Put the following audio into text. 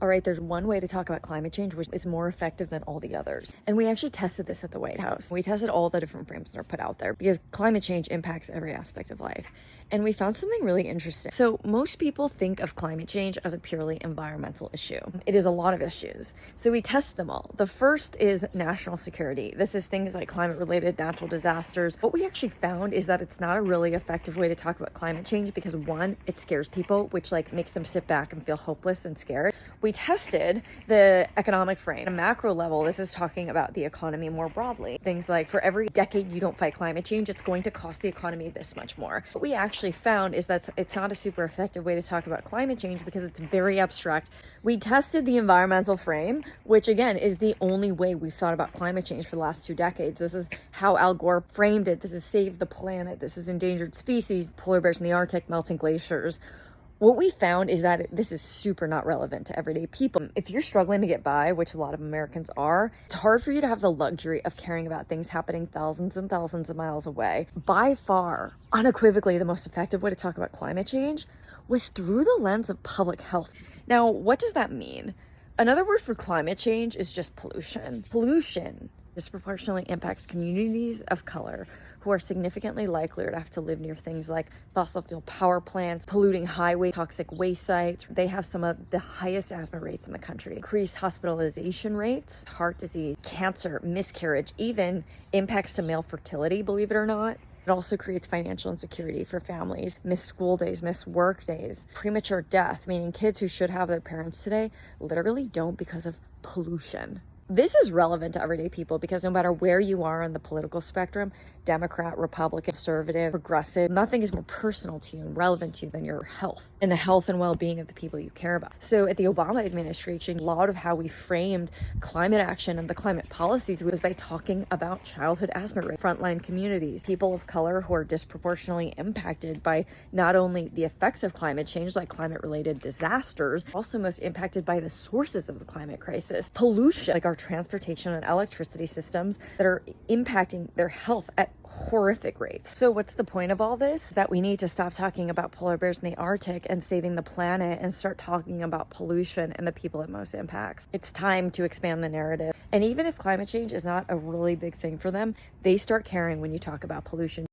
All right, there's one way to talk about climate change which is more effective than all the others. And we actually tested this at the White House. We tested all the different frames that are put out there because climate change impacts every aspect of life. And we found something really interesting. So most people think of climate change as a purely environmental issue. It is a lot of issues. So we test them all. The first is national security. This is things like climate-related natural disasters. What we actually found is that it's not a really effective way to talk about climate change because one, it scares people, which makes them sit back and feel hopeless and scared. We tested the economic frame. At a macro level, this is talking about the economy more broadly. Things like for every decade you don't fight climate change, it's going to cost the economy this much more. What we actually found is that it's not a super effective way to talk about climate change because it's very abstract. We tested the environmental frame, which again is the only way we've thought about climate change for the last 2 decades. This is how Al Gore framed it. This is save the planet. This is endangered species, polar bears in the Arctic, melting glaciers. What we found is that this is super not relevant to everyday people. If you're struggling to get by, which a lot of Americans are, it's hard for you to have the luxury of caring about things happening thousands and thousands of miles away. By far, unequivocally, the most effective way to talk about climate change was through the lens of public health. Now, what does that mean? Another word for climate change is just pollution. Pollution disproportionately impacts communities of color who are significantly likelier to have to live near things like fossil fuel power plants, polluting highway, toxic waste sites. They have some of the highest asthma rates in the country, increased hospitalization rates, heart disease, cancer, miscarriage, even impacts to male fertility, believe it or not. It also creates financial insecurity for families, missed school days, missed work days, premature death, meaning kids who should have their parents today literally don't because of pollution. This is relevant to everyday people because no matter where you are on the political spectrum, Democrat, Republican, conservative, progressive, nothing is more personal to you and relevant to you than your health and the health and well-being of the people you care about. So at the Obama administration, a lot of how we framed climate action and the climate policies was by talking about childhood asthma rate, frontline communities, people of color who are disproportionately impacted by not only the effects of climate change, like climate-related disasters, also most impacted by the sources of the climate crisis, pollution, like our transportation and electricity systems that are impacting their health at horrific rates. So what's the point of all this? That we need to stop talking about polar bears in the Arctic and saving the planet and start talking about pollution and the people it most impacts. It's time to expand the narrative. And even if climate change is not a really big thing for them, they start caring when you talk about pollution.